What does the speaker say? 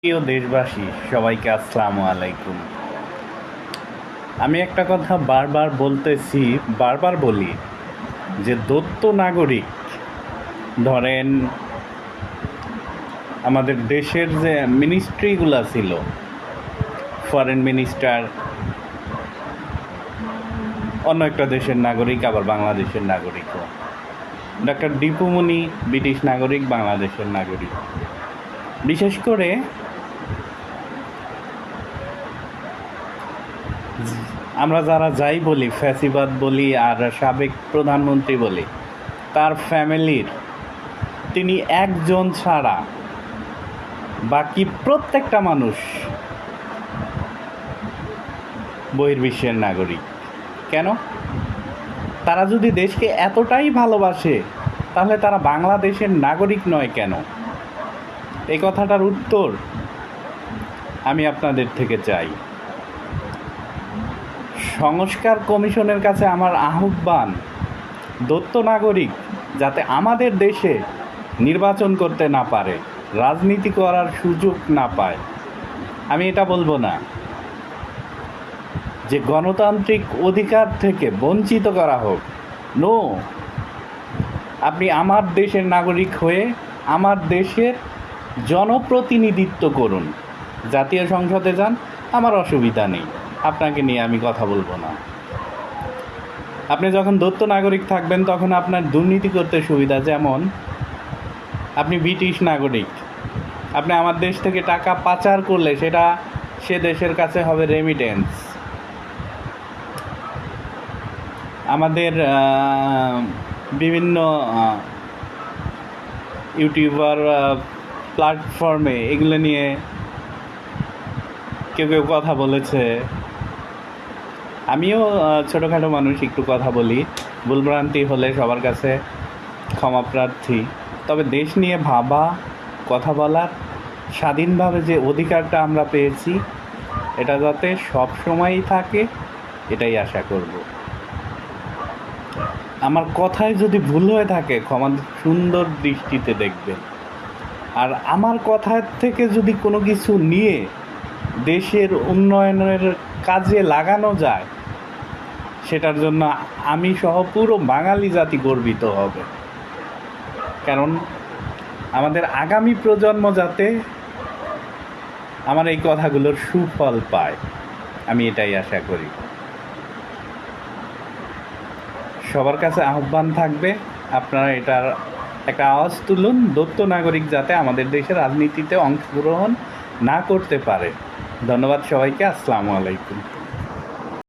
প্রিয় দেশবাসী, সবাইকে আসসালামু আলাইকুম। আমি একটা কথা বারবার বলতেছি, বারবার বলি যে দৈত্য নাগরিক, ধরেন আমাদের দেশের যে মিনিস্ট্রিগুলো ছিল, ফরেন মিনিস্টার অন্য একটা দেশের নাগরিক, আবার বাংলাদেশের নাগরিকও। ডক্টর দীপু মনি ব্রিটিশ নাগরিক, বাংলাদেশের নাগরিক। বিশেষ করে আমরা যারা যাই বলি, ফ্যাসিবাদ বলি আর সাবেক প্রধানমন্ত্রী বলি, তার ফ্যামিলির তিনি একজন ছাড়া বাকি প্রত্যেকটা মানুষ বহির্বিশ্বের নাগরিক। কেন? তারা যদি দেশকে এতটাই ভালোবাসে, তাহলে তারা বাংলাদেশের নাগরিক নয় কেন? এই কথাটার উত্তর আমি আপনাদের থেকে চাই। সংস্কার কমিশনের কাছে আমার আহ্বান, দৈত্য নাগরিক যাতে আমাদের দেশে নির্বাচন করতে না পারে, রাজনীতি করার সুযোগ না পায়। আমি এটা বলবো না যে গণতান্ত্রিক অধিকার থেকে বঞ্চিত করা হোক। নো, আপনি আমার দেশের নাগরিক হয়ে আমার দেশের জনপ্রতিনিধিত্ব করুন, জাতীয় সংসদে যান, আমার অসুবিধা নেই, আপনাকে নিয়ে আমি কথা বলবো না। আপনি যখন দৈত্য নাগরিক থাকবেন তখন আপনার দুর্নীতি করতে সুবিধা। যেমন আপনি ব্রিটিশ নাগরিক, আপনি আমার দেশ থেকে টাকা পাচার করলে সেটা সে দেশের কাছে হবে রেমিটেন্স। আমাদের বিভিন্ন ইউটিউবার প্ল্যাটফর্মে এগুলো নিয়ে কেউ কেউ কথা বলেছে। আমিও ছোটোখাটো মানুষ, একটু কথা বলি, ভুলভ্রান্তি হলে সবার কাছে ক্ষমা প্রার্থী। তবে দেশ নিয়ে ভাবা, কথা বলার স্বাধীনভাবে যে অধিকারটা আমরা পেয়েছি, এটা যাতে সব সময়ই থাকে, এটাই আশা করব। আমার কথায় যদি ভুল হয়ে থাকে, ক্ষমা সুন্দর দৃষ্টিতে দেখবেন। আর আমার কথার থেকে যদি কোনো কিছু নিয়ে দেশের উন্নয়নের কাজে লাগানো যায়, সেটার জন্য আমি সহ পুরো বাঙালি জাতি গর্বিত হবে। কারণ আমাদের আগামী প্রজন্ম যাতে আমার এই কথাগুলোর সুফল পায়, আমি এটাই আশা করি। সবার কাছে আহ্বান থাকবে, আপনারা এটার একটা আওয়াজ তুলুন, দৈত্য নাগরিক যাতে আমাদের দেশের রাজনীতিতে অংশগ্রহণ না করতে পারে। ধন্যবাদ সবাইকে। আসসালামু আলাইকুম।